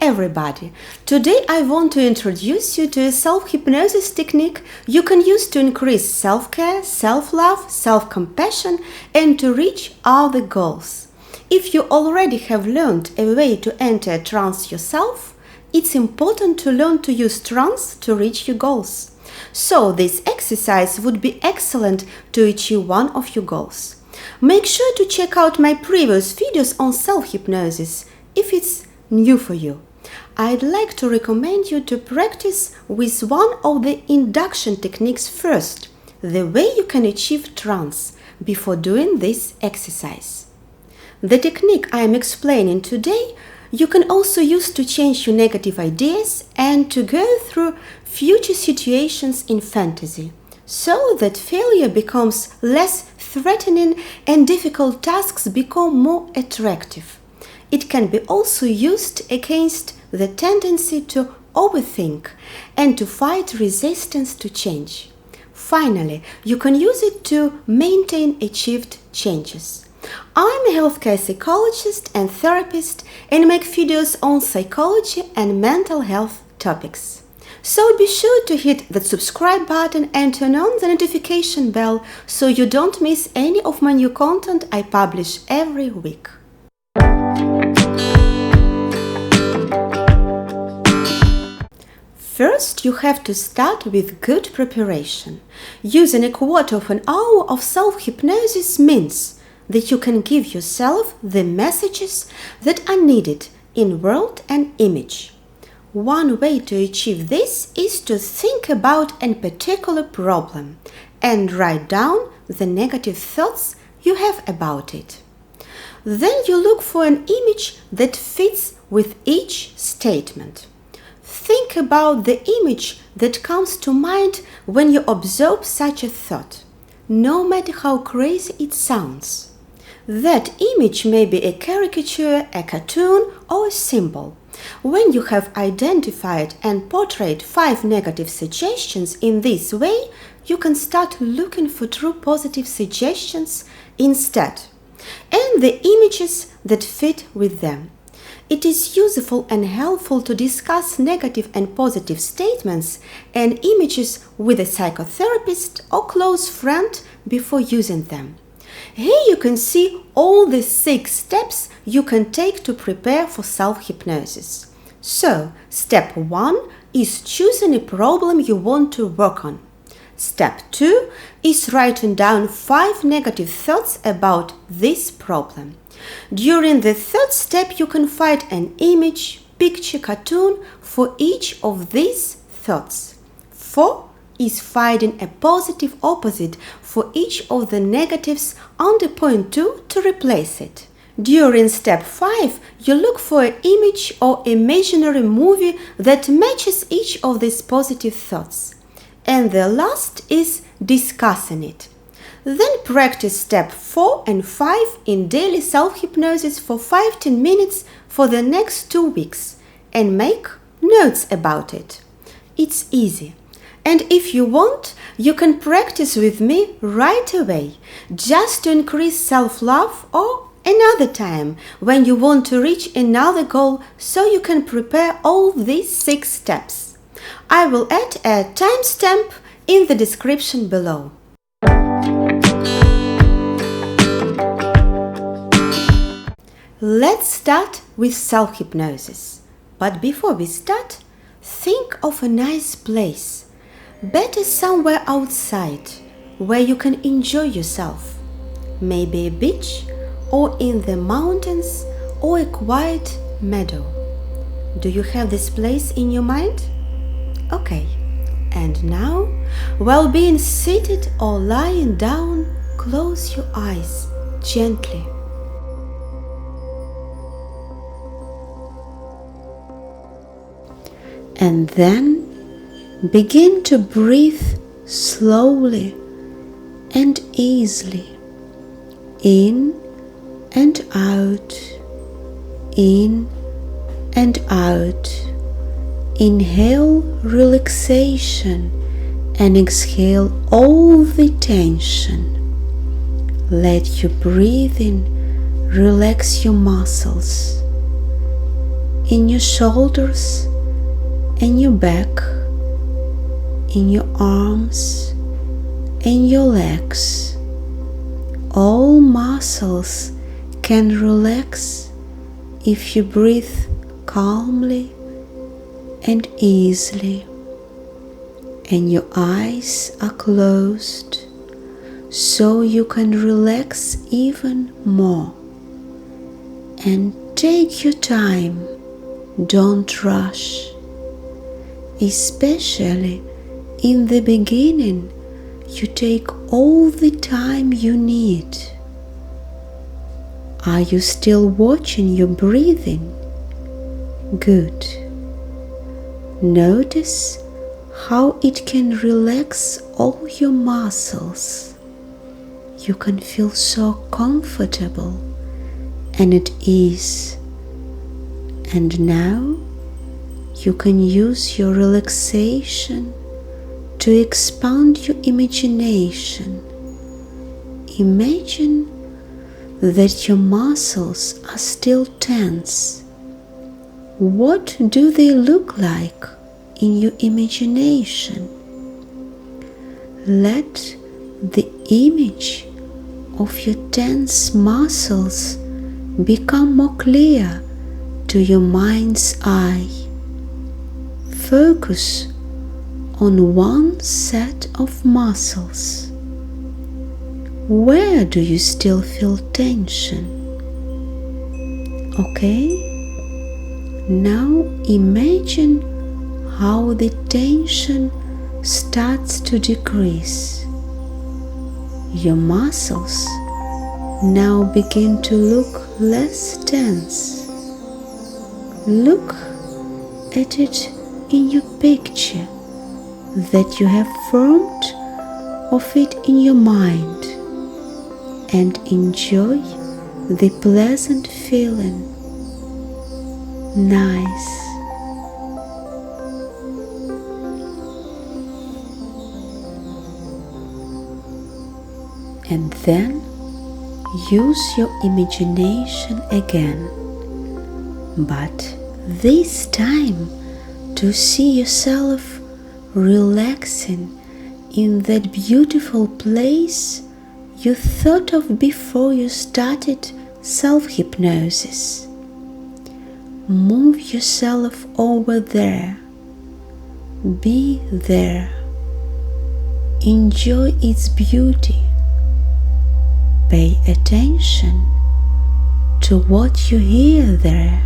everybody! Today I want to introduce you to a self-hypnosis technique you can use to increase self-care, self-love, self-compassion and to reach other goals. If you already have learned a way to enter a trance yourself, it's important to learn to use trance to reach your goals. So this exercise would be excellent to achieve one of your goals. Make sure to check out my previous videos on self-hypnosis if it's new for you. I'd like to recommend you to practice with one of the induction techniques first, the way you can achieve trance before doing this exercise. The technique I am explaining today you can also use to change your negative ideas and to go through future situations in fantasy, so that failure becomes less threatening and difficult tasks become more attractive. It can be also used against the tendency to overthink and to fight resistance to change. Finally, you can use it to maintain achieved changes. I'm a healthcare psychologist and therapist and make videos on psychology and mental health topics. So be sure to hit the subscribe button and turn on the notification bell so you don't miss any of my new content I publish every week. First, you have to start with good preparation. Using a quarter of an hour of self-hypnosis means that you can give yourself the messages that are needed in word and image. One way to achieve this is to think about a particular problem and write down the negative thoughts you have about it. Then you look for an image that fits with each statement. Think about the image that comes to mind when you observe such a thought, no matter how crazy it sounds. That image may be a caricature, a cartoon, or a symbol. When you have identified and portrayed 5 negative suggestions in this way, you can start looking for true positive suggestions instead, and the images that fit with them. It is useful and helpful to discuss negative and positive statements and images with a psychotherapist or close friend before using them. Here you can see all the 6 steps you can take to prepare for self-hypnosis. So, step 1 is choosing a problem you want to work on. Step 2 is writing down 5 negative thoughts about this problem. During the 3rd step, you can find an image, picture, cartoon for each of these thoughts. 4 is finding a positive opposite for each of the negatives under point 2 to replace it. During step 5, you look for an image or imaginary movie that matches each of these positive thoughts. And the last is discussing it. Then practice step 4 and 5 in daily self-hypnosis for 5-10 minutes for the next 2 weeks and make notes about it. It's easy. And if you want, you can practice with me right away, just to increase self-love or another time when you want to reach another goal so you can prepare all these 6 steps. I will add a timestamp in the description below. Let's start with self-hypnosis. But before we start, think of a nice place. Better somewhere outside, where you can enjoy yourself. Maybe a beach, or in the mountains, or a quiet meadow. Do you have this place in your mind? Okay, and now, while being seated or lying down, close your eyes gently. And then begin to breathe slowly and easily, in and out, in and out. Inhale relaxation and exhale all the tension. Let your breathing relax your muscles. in your shoulders and your back, in your arms and your legs. All muscles can relax if you breathe calmly and easily, and your eyes are closed so you can relax even more. And take your time, don't rush. Especially in the beginning, you take all the time you need. Are you still watching your breathing? Good. Notice how it can relax all your muscles. You can feel so comfortable and at ease. And now you can use your relaxation to expand your imagination. Imagine that your muscles are still tense. What do they look like in your imagination? Let the image of your tense muscles become more clear to your mind's eye. Focus on one set of muscles. Where do you still feel tension? Okay? Now imagine how the tension starts to decrease. Your muscles now begin to look less tense. Look at it in your picture that you have formed of it in your mind, and enjoy the pleasant feeling. Nice. And then use your imagination again, but this time to see yourself relaxing in that beautiful place you thought of before you started self-hypnosis. Move yourself over there. Be there. Enjoy its beauty. Pay attention to what you hear there.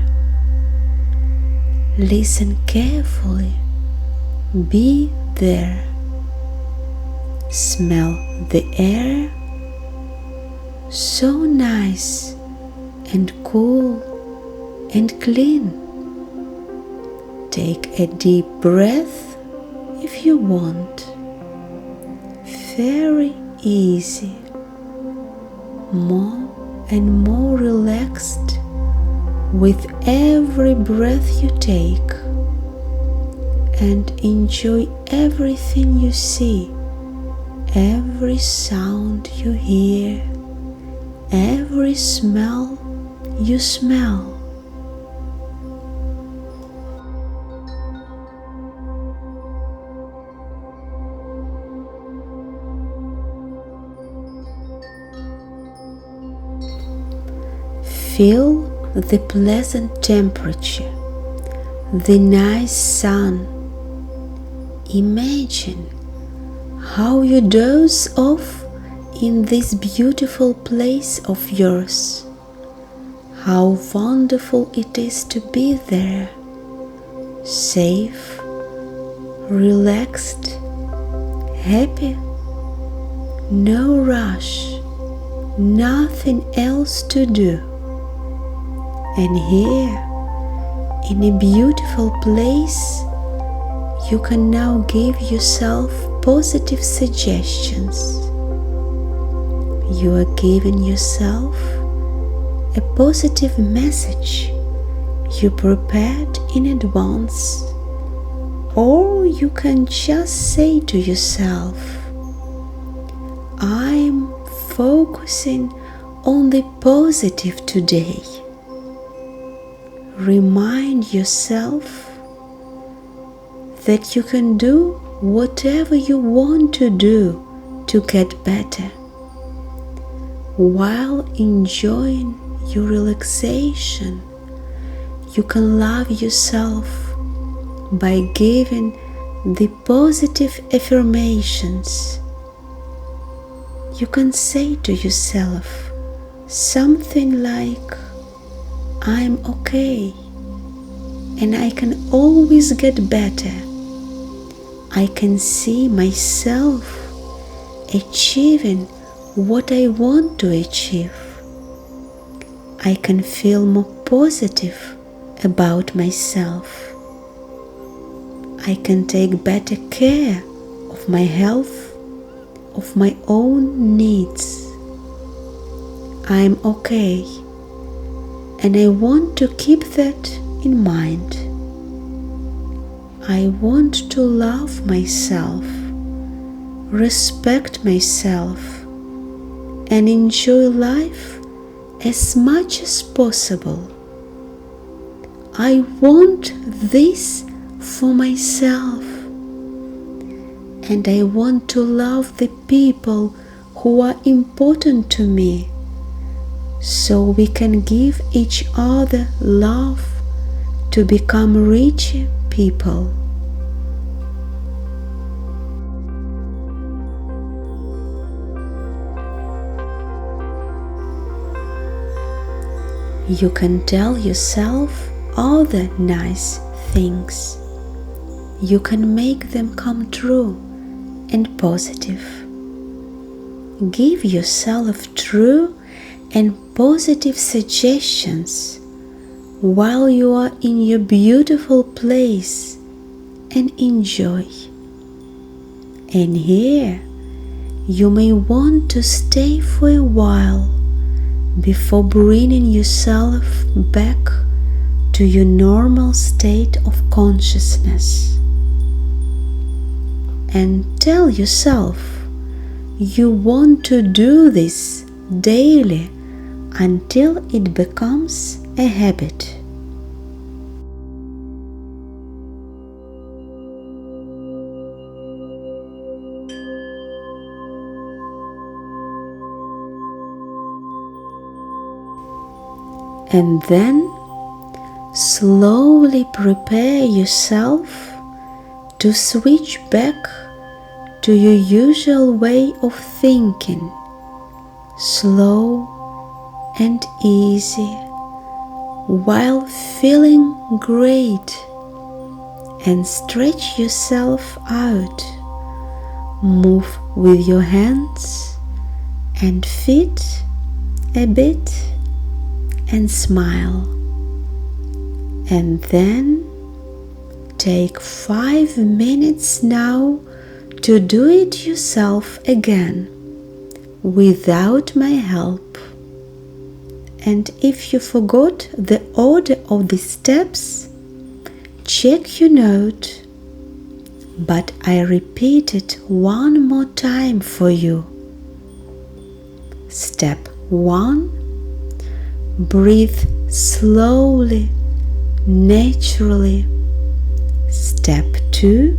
Listen carefully. Be there. Smell the air. So nice and cool and clean. Take a deep breath if you want. Very easy. More and more relaxed with every breath you take, and enjoy everything you see, every sound you hear, every smell you smell. Feel the pleasant temperature, the nice sun. Imagine how you doze off in this beautiful place of yours. How wonderful it is to be there, safe, relaxed, happy, no rush, nothing else to do. And here, in a beautiful place, you can now give yourself positive suggestions. You are giving yourself a positive message you prepared in advance, or you can just say to yourself, I'm focusing on the positive today. Remind yourself that you can do whatever you want to do to get better, while enjoying your relaxation. You can love yourself by giving the positive affirmations. You can say to yourself something like, "I'm okay and I can always get better. I can see myself achieving what I want to achieve. I can feel more positive about myself. I can take better care of my health, of my own needs. I'm okay, and I want to keep that in mind. I want to love myself, respect myself, and enjoy life as much as possible. I want this for myself, and I want to love the people who are important to me, so we can give each other love to become richer people." You can tell yourself other nice things. You can make them come true and positive. Give yourself true and positive suggestions while you are in your beautiful place and enjoy. And here you may want to stay for a while before bringing yourself back to your normal state of consciousness. And tell yourself you want to do this daily until it becomes a habit. And then slowly prepare yourself to switch back to your usual way of thinking, slow and easy, while feeling great, and stretch yourself out. Move with your hands and feet a bit and smile. And then take 5 minutes now to do it yourself again without my help. And if you forgot the order of the steps, check your note, but I repeat it one more time for you. Step 1. Breathe slowly, naturally. Step 2.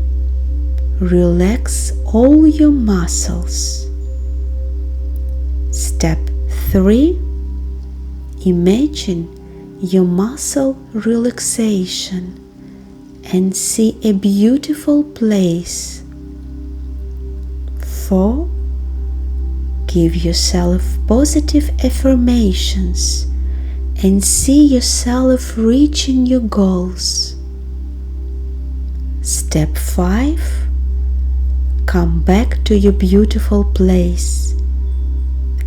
Relax all your muscles. Step 3. Imagine your muscle relaxation and see a beautiful place. 4. Give yourself positive affirmations and see yourself reaching your goals. Step 5. Come back to your beautiful place.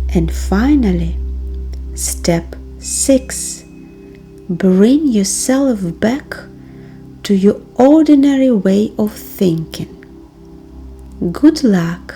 And finally, step 6. Bring yourself back to your ordinary way of thinking. Good luck!